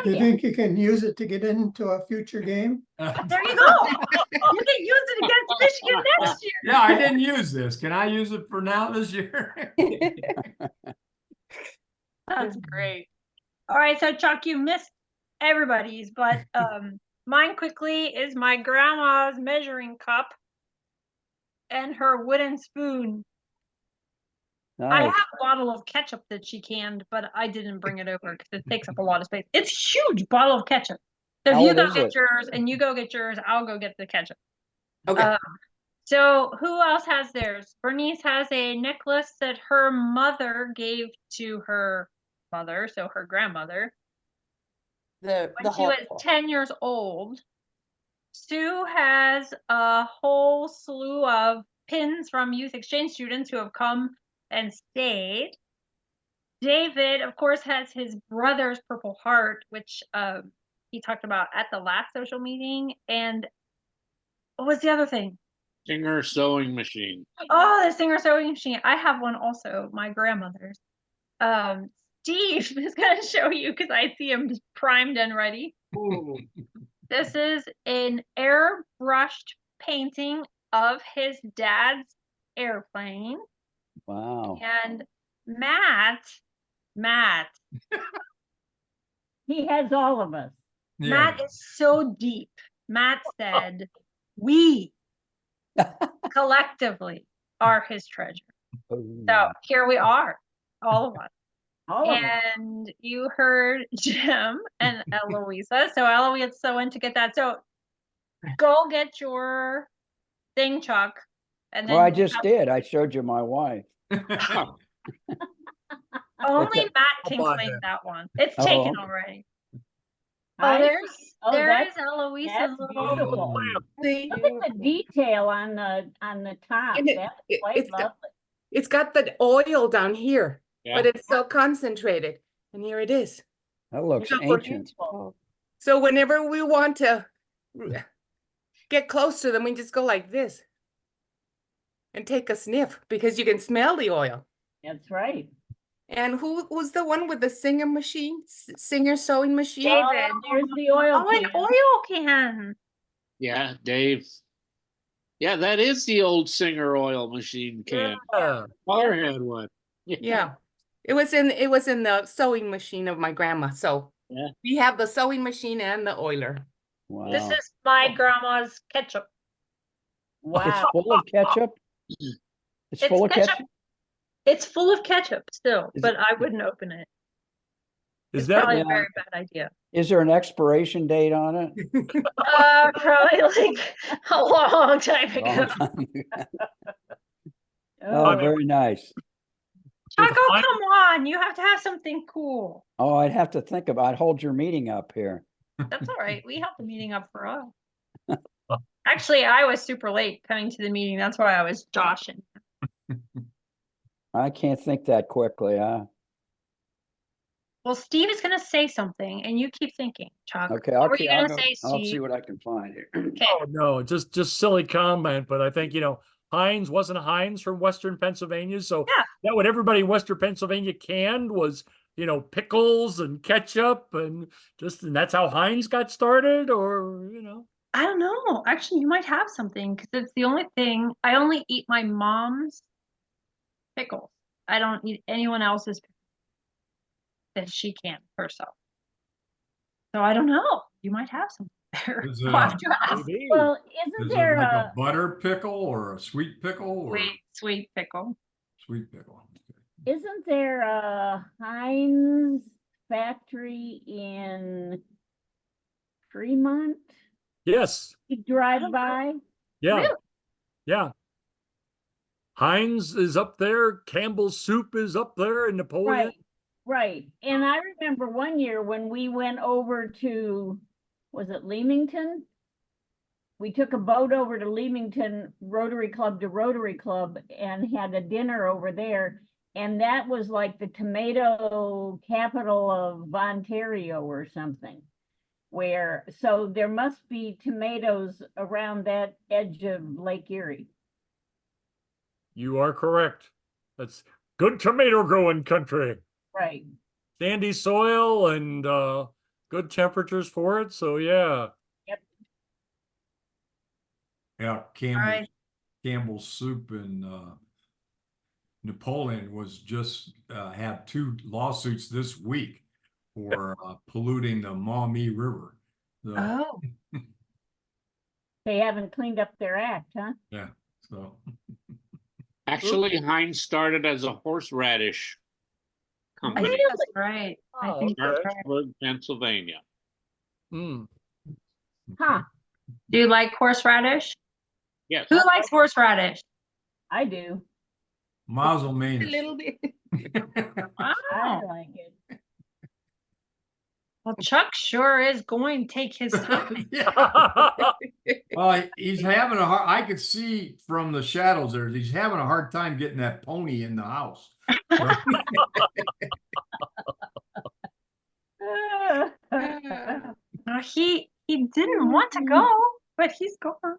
Speaker 5: You think you can use it to get into a future game?
Speaker 1: There you go. You can use it against Michigan next year.
Speaker 9: Yeah, I didn't use this. Can I use it for now this year?
Speaker 1: That's great. All right, so Chuck, you missed everybody's, but mine quickly is my grandma's measuring cup and her wooden spoon. I have
Speaker 8: Nice.
Speaker 1: a bottle of ketchup that she canned, but I didn't bring it over because it takes up a lot of space. It's a huge bottle of ketchup. So if
Speaker 8: How
Speaker 1: you
Speaker 8: old
Speaker 1: go
Speaker 8: is
Speaker 1: get
Speaker 8: it?
Speaker 1: yours and you go get yours, I'll go get the ketchup.
Speaker 4: Okay.
Speaker 1: So who else has theirs? Bernice has a necklace that her mother gave to her mother, so her grandmother,
Speaker 6: The
Speaker 1: when she was 10 years old. Sue has a whole slew of pins from youth exchange students who have come and stayed. David, of course, has his brother's Purple Heart, which he talked about at the last social meeting. And what was the other thing?
Speaker 7: Singer sewing machine.
Speaker 1: Oh, the Singer sewing machine. I have one also, my grandmother's. Steve is going to show you because I see him primed and ready. This is an airbrushed painting of his dad's airplane.
Speaker 8: Wow.
Speaker 1: And Matt,
Speaker 3: He has all of us.
Speaker 1: Matt is so deep. Matt said, we collectively are his treasure. So here we are, all of us.
Speaker 3: All of us.
Speaker 1: And you heard Jim and Eloisa. So Eloisa went to get that. So go get your thing, Chuck. And then
Speaker 8: Well, I just did. I showed you my wife.
Speaker 1: only
Speaker 8: a-
Speaker 1: Matt can
Speaker 9: I'll buy
Speaker 1: claim
Speaker 9: that.
Speaker 1: that one. It's
Speaker 8: Oh,
Speaker 1: taken
Speaker 8: okay.
Speaker 1: already.
Speaker 3: I-
Speaker 1: There is
Speaker 3: that's
Speaker 1: Eloisa's little.
Speaker 3: beautiful.
Speaker 4: See,
Speaker 3: Look at the detail on the top.
Speaker 4: And
Speaker 3: That's quite
Speaker 4: it's got,
Speaker 3: lovely.
Speaker 4: it's got the oil down here,
Speaker 7: Yeah.
Speaker 4: but it's so concentrated. And here it is.
Speaker 8: That looks
Speaker 4: Yeah, for-
Speaker 8: ancient.
Speaker 4: So whenever we want to get close to them, we just go like this and take a sniff because you can smell the oil.
Speaker 3: That's right.
Speaker 4: And who was the one with the singer machine, singer sewing machine?
Speaker 1: David.
Speaker 3: There's the oil
Speaker 1: Oh, an
Speaker 3: can.
Speaker 1: oil can.
Speaker 7: Yeah, Dave. Yeah, that is the old Singer oil machine can.
Speaker 9: Yeah.
Speaker 7: Father had one.
Speaker 4: Yeah. It was in the sewing machine of my grandma. So
Speaker 7: Yeah.
Speaker 4: we have the sewing machine and the oiler.
Speaker 8: Wow.
Speaker 1: This is my grandma's ketchup.
Speaker 8: It's
Speaker 3: Wow.
Speaker 8: full of ketchup? It's
Speaker 1: It's
Speaker 8: full of
Speaker 1: ketchup.
Speaker 8: ketchup?
Speaker 1: It's full of ketchup still,
Speaker 8: Is
Speaker 1: but
Speaker 8: it-
Speaker 1: I wouldn't open it.
Speaker 9: Is
Speaker 1: It's
Speaker 9: that
Speaker 1: probably
Speaker 8: Yeah.
Speaker 1: a very bad idea.
Speaker 8: Is there an expiration date on it?
Speaker 1: Probably like a long time ago.
Speaker 8: Oh, very nice.
Speaker 1: Taco,
Speaker 2: With Heinz-
Speaker 1: come on. You have to have something cool.
Speaker 8: Oh, I'd have to think about, I'd hold your meeting up here.
Speaker 1: That's all right. We held the meeting up for us. Actually, I was super late coming to the meeting. That's why I was joshing.
Speaker 8: I can't think that quickly, huh?
Speaker 1: Well, Steve is going to say something, and you keep thinking, Chuck.
Speaker 8: Okay,
Speaker 1: What were you
Speaker 8: I'll
Speaker 1: going to
Speaker 8: go-
Speaker 1: say,
Speaker 8: I'll see
Speaker 1: Steve?
Speaker 8: what I can find here.
Speaker 1: Okay.
Speaker 2: Oh, no, just silly comment, but I think, Heinz wasn't Heinz from Western Pennsylvania. So
Speaker 1: Yeah.
Speaker 2: that what everybody in Western Pennsylvania canned was, pickles and ketchup and that's how Heinz got started or.
Speaker 1: I don't know. Actually, you might have something because it's the only thing. I only eat my mom's pickles. I don't eat anyone else's that she can herself. So I don't know. You might have something there.
Speaker 9: Is
Speaker 1: I'll have
Speaker 9: it
Speaker 1: to ask.
Speaker 2: Maybe.
Speaker 3: Well, isn't
Speaker 9: is it
Speaker 3: there
Speaker 9: like
Speaker 3: a,
Speaker 9: a butter pickle or a sweet pickle or
Speaker 1: Sweet pickle.
Speaker 9: sweet pickle?
Speaker 3: isn't there a Heinz factory in Fremont?
Speaker 2: Yes,
Speaker 3: You drive
Speaker 1: Oh,
Speaker 3: by?
Speaker 2: yeah,
Speaker 1: Really?
Speaker 2: yeah. Heinz is up there, Campbell's Soup is up there, and Napoleon.
Speaker 3: Right, right. And I remember one year when we went over to, was it Leamington? We took a boat over to Leamington, Rotary Club to Rotary Club, and had a dinner over there. And that was like the tomato capital of Ontario or something. So there must be tomatoes around that edge of Lake Erie.
Speaker 2: You are correct. That's good tomato growing country.
Speaker 3: Right.
Speaker 2: Sandy soil and good temperatures for it. So yeah.
Speaker 9: Yeah,
Speaker 1: Right.
Speaker 9: Campbell's Soup in Napoleon was just had 2 lawsuits this week for polluting the Maumee River. So,
Speaker 1: Oh,
Speaker 3: They haven't cleaned up their act, huh?
Speaker 9: yeah, so
Speaker 7: Actually, Heinz started as a horseradish
Speaker 1: I
Speaker 7: company,
Speaker 1: think that's right. I
Speaker 2: Oh,
Speaker 1: think that's
Speaker 2: okay.
Speaker 1: right.
Speaker 7: Sharpsburg, Pennsylvania.
Speaker 2: Mm.
Speaker 3: Huh,
Speaker 1: Do you like horseradish?
Speaker 7: Yes,
Speaker 1: Who likes horseradish?
Speaker 3: I do.
Speaker 9: Mazel
Speaker 4: A
Speaker 9: Manus.
Speaker 4: little bit.
Speaker 3: I
Speaker 1: Wow.
Speaker 3: like it.
Speaker 1: Well, Chuck sure is going to take his time.
Speaker 9: Yeah. Well, he's having a hard, I could see from the shadows there, he's having a hard time getting that pony in the house.
Speaker 1: He didn't want to go, but he's gone.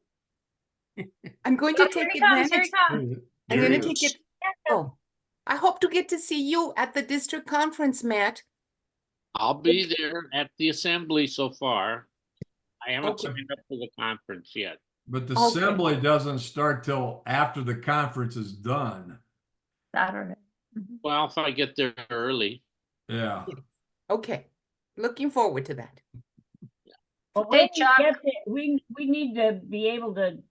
Speaker 4: I'm going
Speaker 1: Oh,
Speaker 4: to
Speaker 1: here
Speaker 4: take
Speaker 1: he comes. Here
Speaker 4: advantage.
Speaker 1: he comes.
Speaker 4: I'm
Speaker 2: There
Speaker 4: going
Speaker 2: he
Speaker 4: to take
Speaker 2: is.
Speaker 4: it. Oh, I hope to get to see you at the district conference, Matt.
Speaker 7: I'll be there at the assembly so far. I haven't
Speaker 4: Okay.
Speaker 7: signed up for the conference yet.
Speaker 9: But the
Speaker 4: Okay.
Speaker 9: assembly doesn't start till after the conference is done.
Speaker 1: Saturday. Mhm.
Speaker 7: Well, if I get there early,
Speaker 9: Yeah.
Speaker 4: Okay. Looking forward to that.
Speaker 3: Well,
Speaker 1: Hey,
Speaker 3: when you
Speaker 1: Chuck.
Speaker 3: get there, we need to be able to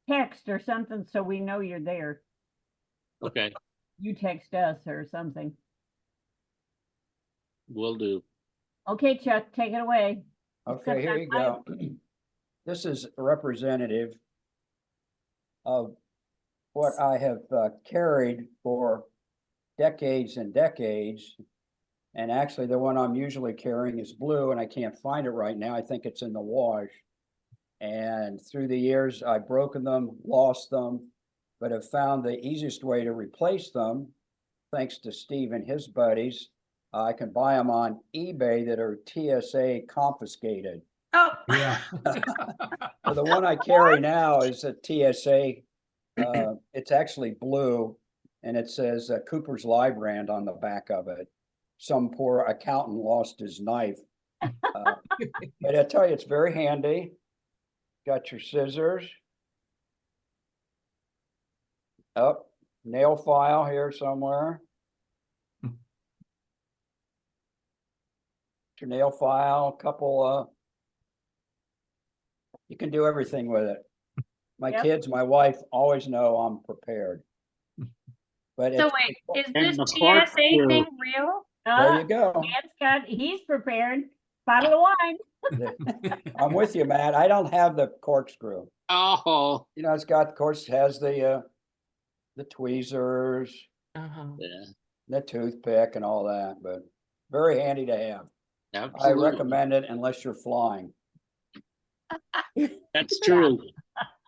Speaker 3: text or something so we know you're there.
Speaker 7: okay,
Speaker 3: You text us or something.
Speaker 7: will do.
Speaker 3: Okay, Chuck, take it away.
Speaker 8: Okay,
Speaker 3: Except
Speaker 8: here
Speaker 3: I'm-
Speaker 8: you go. This is representative of what I have carried for decades and decades. And actually, the one I'm usually carrying is blue, and I can't find it right now. I think it's in the wash. And through the years, I've broken them, lost them, but have found the easiest way to replace them, thanks to Steve and his buddies. I can buy them on eBay that are TSA confiscated.
Speaker 1: Oh,
Speaker 9: Yeah.
Speaker 8: So the one I carry now is a TSA. It's actually blue, and it says Cooper's Librand on the back of it. Some poor accountant lost his knife. But I tell you, it's very handy. Got your scissors. Oh, nail file here somewhere. Your nail file, couple, you can do everything with it. My
Speaker 3: Yep.
Speaker 8: kids, my wife always know I'm prepared. But
Speaker 1: so
Speaker 8: it's,
Speaker 1: wait, is
Speaker 7: And
Speaker 1: this
Speaker 7: the
Speaker 1: TSA
Speaker 7: corkscrew.
Speaker 1: thing real?
Speaker 8: there you go.
Speaker 3: He's prepared. Bottle of wine.
Speaker 8: I'm with you, Matt. I don't have the corkscrew.
Speaker 7: Oh,
Speaker 8: You know, it's got, of course, has the tweezers,
Speaker 4: Uh-huh.
Speaker 7: yeah,
Speaker 8: the toothpick and all that, but very handy to have. I
Speaker 7: absolutely.
Speaker 8: recommend it unless you're flying.
Speaker 7: That's true.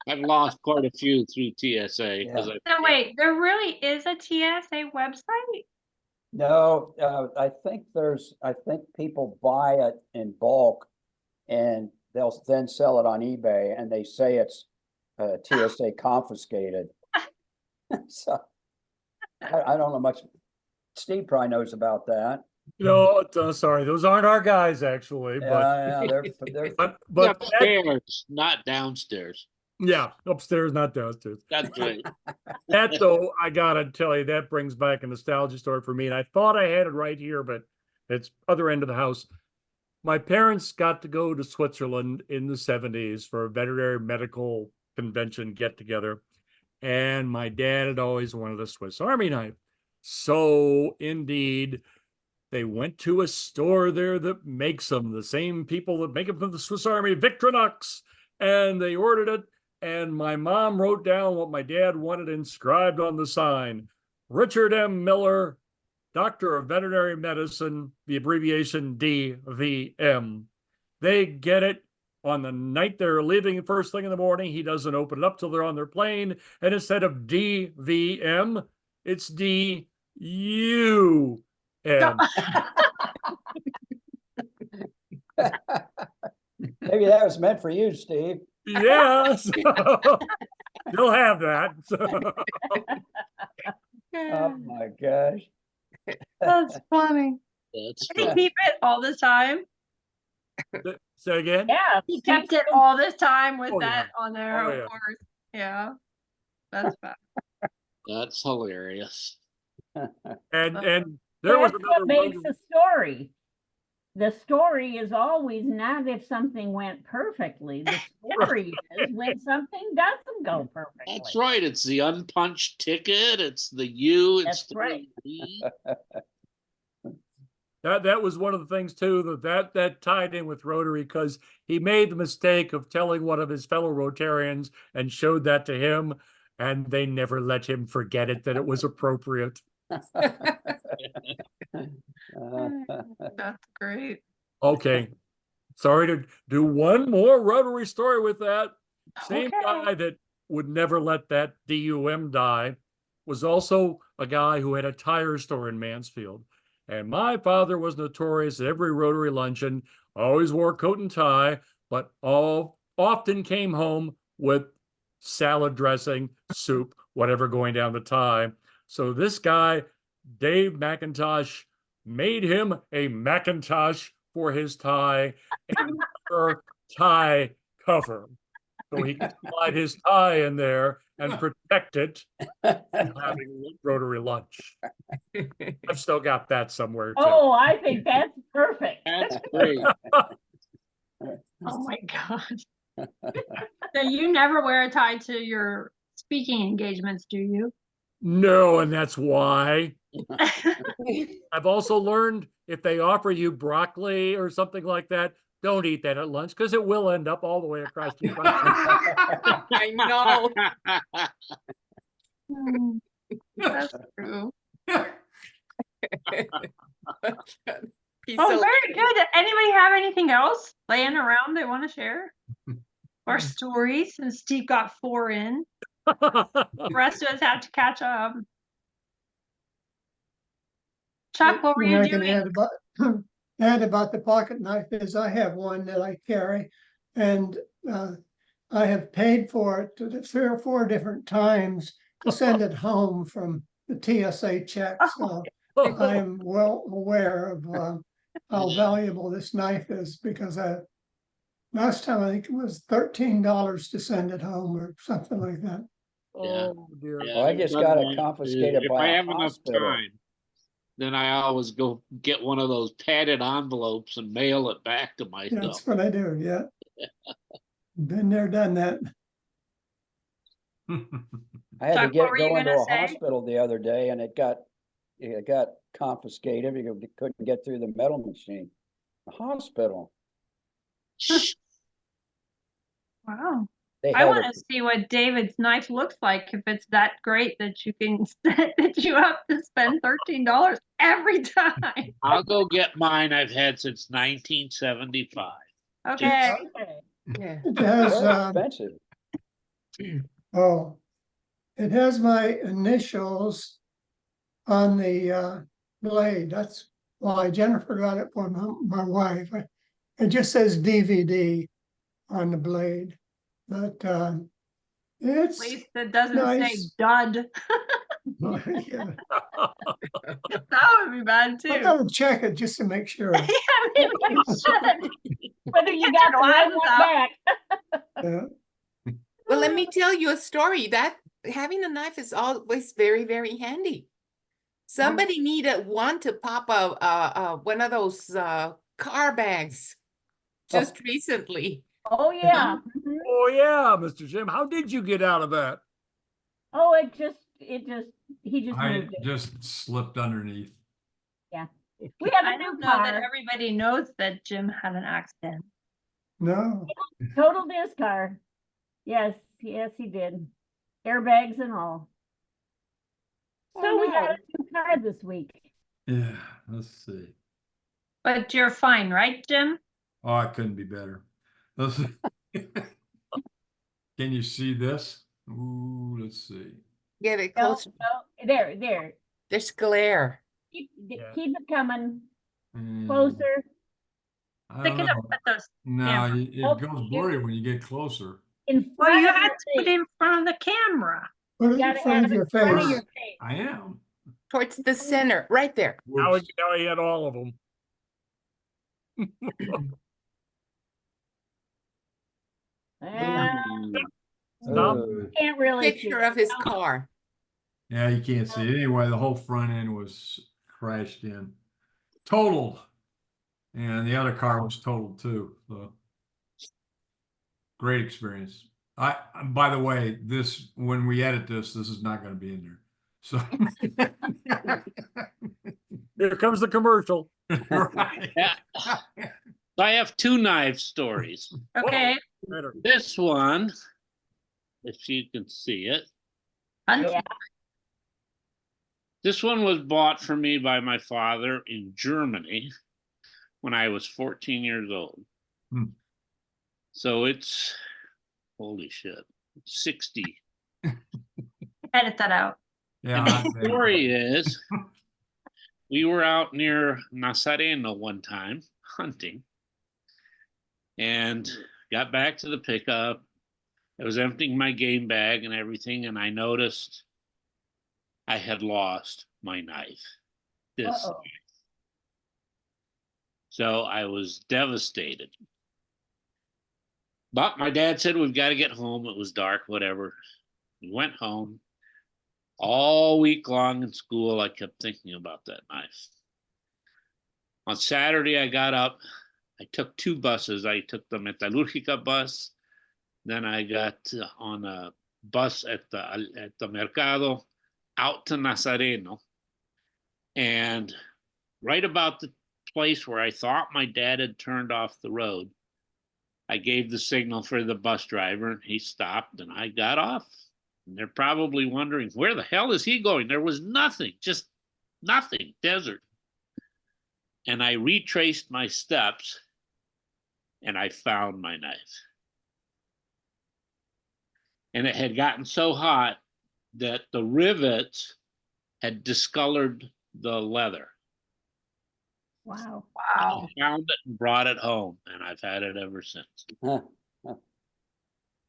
Speaker 7: I've lost quite a few through TSA because
Speaker 8: Yeah.
Speaker 1: So wait, there really is a TSA website?
Speaker 8: No, I think people buy it in bulk and they'll then sell it on eBay and they say it's TSA confiscated. So I don't know much. Steve probably knows about that.
Speaker 2: No, sorry, those aren't our guys actually,
Speaker 8: Yeah, they're
Speaker 2: but that,
Speaker 7: Upstairs, not downstairs.
Speaker 2: yeah, upstairs, not downstairs.
Speaker 7: That's right.
Speaker 2: That though, I gotta tell you, that brings back a nostalgia story for me. And I thought I had it right here, but it's other end of the house. My parents got to go to Switzerland in the 70s for a veterinary medical convention get together. And my dad had always wanted a Swiss Army knife. So indeed, they went to a store there that makes them, the same people that make them for the Swiss Army, Victorinox, and they ordered it. And my mom wrote down what my dad wanted inscribed on the sign: Richard M. Miller, Doctor of Veterinary Medicine, the abbreviation DVM. They get it on the night they're leaving first thing in the morning. He doesn't open it up till they're on their plane. And instead of DVM, it's DUM.
Speaker 8: maybe that was meant for you, Steve.
Speaker 2: Yes. You'll have that.
Speaker 8: Oh my gosh.
Speaker 1: That's funny.
Speaker 7: That's
Speaker 1: Did he
Speaker 7: funny.
Speaker 1: keep it all this time?
Speaker 2: Say again?
Speaker 3: Yeah.
Speaker 1: He kept it all this time with
Speaker 2: Oh, yeah.
Speaker 1: that on there,
Speaker 2: Oh,
Speaker 1: of
Speaker 2: yeah.
Speaker 1: course. Yeah. That's bad.
Speaker 7: That's hilarious.
Speaker 2: And there was
Speaker 3: That's what
Speaker 2: another
Speaker 3: makes
Speaker 2: Rotary-
Speaker 3: a story. The story is always not if something went perfectly. The story is when something doesn't go perfectly.
Speaker 7: That's right. It's the unpunched ticket. It's the U. It's
Speaker 3: That's
Speaker 7: the
Speaker 3: right.
Speaker 7: V.
Speaker 2: That was one of the things too that tied in with Rotary, because he made the mistake of telling one of his fellow Rotarians and showed that to him, and they never let him forget it, that it was appropriate.
Speaker 1: That's great.
Speaker 2: Okay, sorry to do one more Rotary story with that. Same
Speaker 1: Okay.
Speaker 2: guy that would never let that DUM die was also a guy who had a tire store in Mansfield. And my father was notorious at every Rotary luncheon, always wore coat and tie, but often came home with salad dressing, soup, whatever going down the tie. So this guy, Dave McIntosh, made him a Macintosh for his tie and a tie cover, so he could slide his tie in there and protect it from having Rotary lunch. I've still got that somewhere too.
Speaker 3: Oh, I think that's perfect.
Speaker 7: That's great.
Speaker 1: Oh my God. So you never wear a tie to your speaking engagements, do you?
Speaker 2: No, and that's why. I've also learned if they offer you broccoli or something like that, don't eat that at lunch, because it will end up all the way across your front.
Speaker 4: I know.
Speaker 1: Hmm, that's true.
Speaker 4: Piece
Speaker 1: Oh,
Speaker 4: of-
Speaker 1: very good. Anybody have anything else laying around they want to share? Or stories? And Steve got 4 in. The rest of us have to catch up. Chuck, what were you
Speaker 5: I can
Speaker 1: doing?
Speaker 5: add about the pocket knife is I have one that I carry, and I have paid for it 3 or 4 different times to send it home from the TSA check. So I am well aware of how valuable this knife is, because last time I think it was $13 to send it home or something like that.
Speaker 2: Oh dear.
Speaker 7: Yeah,
Speaker 8: Well, I
Speaker 7: I've
Speaker 8: just
Speaker 7: done
Speaker 8: got
Speaker 7: that
Speaker 8: it
Speaker 7: too.
Speaker 8: confiscated
Speaker 7: If
Speaker 8: by
Speaker 7: I
Speaker 8: a
Speaker 7: have enough
Speaker 8: hospital.
Speaker 7: time, then I always go get one of those padded envelopes and mail it back to myself.
Speaker 5: That's what I do. Yeah. Been there, done that.
Speaker 8: I had to
Speaker 1: Chuck, what were you
Speaker 8: go into
Speaker 1: gonna
Speaker 8: a
Speaker 1: say?
Speaker 8: hospital the other day and it got confiscated because it couldn't get through the metal machine. The hospital.
Speaker 1: Wow.
Speaker 8: They
Speaker 1: I
Speaker 8: held
Speaker 1: want
Speaker 8: it.
Speaker 1: to see what David's knife looks like, if it's that great that you can that you have to spend $13 every time.
Speaker 7: I'll go get mine. I've had since 1975.
Speaker 1: Okay.
Speaker 3: Okay.
Speaker 4: Yeah.
Speaker 5: It has,
Speaker 8: Very expensive.
Speaker 5: it has my initials on the blade. That's why Jennifer got it for my wife. It just says DVD on the blade, but
Speaker 1: At
Speaker 5: it's
Speaker 1: least it doesn't say
Speaker 5: nice.
Speaker 1: dud.
Speaker 5: Yeah,
Speaker 1: That would be bad
Speaker 5: I
Speaker 1: too.
Speaker 5: gotta check it just to make sure.
Speaker 1: Yeah, maybe you should.
Speaker 3: Whether you
Speaker 1: Get
Speaker 3: got
Speaker 1: your
Speaker 3: the right
Speaker 1: lines
Speaker 3: one
Speaker 1: out.
Speaker 3: back.
Speaker 5: Yeah.
Speaker 4: Well, let me tell you a story. That having a knife is always very, very handy. Somebody needed one to pop one of those car bags just recently.
Speaker 3: Oh, yeah. Mhm.
Speaker 2: Oh, yeah, Mr. Jim, how did you get out of that?
Speaker 3: Oh, he just
Speaker 9: I
Speaker 3: moved it.
Speaker 9: just slipped underneath.
Speaker 3: We have
Speaker 1: I
Speaker 3: a new
Speaker 1: don't know that
Speaker 3: car,
Speaker 1: everybody knows that Jim had an accident.
Speaker 5: No,
Speaker 3: total disc car. Yes, yes, he did. Airbags and all. So
Speaker 6: Oh,
Speaker 3: we got
Speaker 6: no.
Speaker 3: a new car this week.
Speaker 9: Yeah, let's see.
Speaker 1: But you're fine, right, Jim?
Speaker 9: Oh, it couldn't be better. Let's Can you see this? Ooh, let's see.
Speaker 4: Get it
Speaker 3: No,
Speaker 4: closer.
Speaker 3: no, there.
Speaker 4: There's glare.
Speaker 3: Keep,
Speaker 2: Yeah.
Speaker 3: keep it coming
Speaker 9: Mm,
Speaker 3: closer.
Speaker 9: I
Speaker 1: Stick
Speaker 9: don't
Speaker 1: it up
Speaker 9: know.
Speaker 1: with those.
Speaker 9: No,
Speaker 1: camera.
Speaker 9: it
Speaker 3: Oh,
Speaker 9: goes blurry when you get closer.
Speaker 3: In
Speaker 1: Well,
Speaker 3: front
Speaker 1: you
Speaker 3: of
Speaker 1: had
Speaker 3: your
Speaker 1: to put it
Speaker 3: face.
Speaker 1: in front of the camera.
Speaker 5: put it
Speaker 3: You
Speaker 5: in
Speaker 3: gotta
Speaker 5: front
Speaker 3: have
Speaker 5: of
Speaker 3: it
Speaker 5: your
Speaker 3: in front of
Speaker 5: face.
Speaker 3: your face.
Speaker 9: I am.
Speaker 4: Towards the center, right there.
Speaker 2: Now
Speaker 9: Whoops.
Speaker 2: he had all of them.
Speaker 3: Yeah,
Speaker 2: Stop.
Speaker 3: can't really see.
Speaker 4: Picture of his car.
Speaker 9: Yeah, you can't see it. Anyway, the whole front end was crashed in. Totaled. And the other car was totaled too. So great experience. By the way, when we edit this is not going to be in there. So
Speaker 2: Here comes the commercial.
Speaker 9: right.
Speaker 7: Yeah. I have two knife stories.
Speaker 1: Okay.
Speaker 2: Better.
Speaker 7: This one, if you can see it,
Speaker 3: Yeah.
Speaker 7: this one was bought for me by my father in Germany when I was 14 years old.
Speaker 9: Hmm.
Speaker 7: So it's, holy shit, 60.
Speaker 1: Edit that out.
Speaker 9: Yeah.
Speaker 7: And the story is, we were out near Nazareno one time hunting and got back to the pickup. I was emptying my game bag and everything, and I noticed I had lost my knife. This.
Speaker 3: Uh-oh.
Speaker 7: So I was devastated. But my dad said, we've got to get home. It was dark, whatever. We went home. All week long in school, I kept thinking about that knife. On Saturday, I got up. I took two buses. I took the Metalurgica bus. Then I got on a bus at the Mercado out to Nazareno. And right about the place where I thought my dad had turned off the road, I gave the signal for the bus driver and he stopped and I got off. And they're probably wondering, where the hell is he going? There was nothing, just nothing, desert. And I retraced my steps and I found my knife. And it had gotten so hot that the rivets had discolored the leather.
Speaker 3: Wow.
Speaker 1: Wow.
Speaker 7: I found it and brought it home, and I've had it ever since.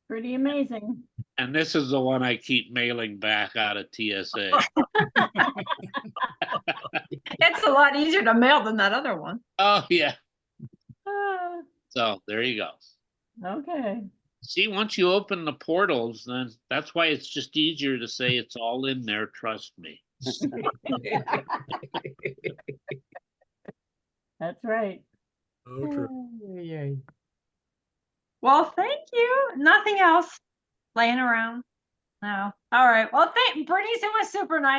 Speaker 3: Pretty amazing.
Speaker 7: And this is the one I keep mailing back out of TSA.
Speaker 1: It's a lot easier to mail than that other one.
Speaker 7: Oh, yeah.
Speaker 3: Ah,
Speaker 7: So there you go.
Speaker 3: okay.
Speaker 7: See, once you open the portals, then that's why it's just easier to say it's all in there. Trust me.
Speaker 3: That's right.
Speaker 2: Okay.
Speaker 1: Well, thank you. Nothing else laying around. No. All right. Well, Bernice, it was super nice.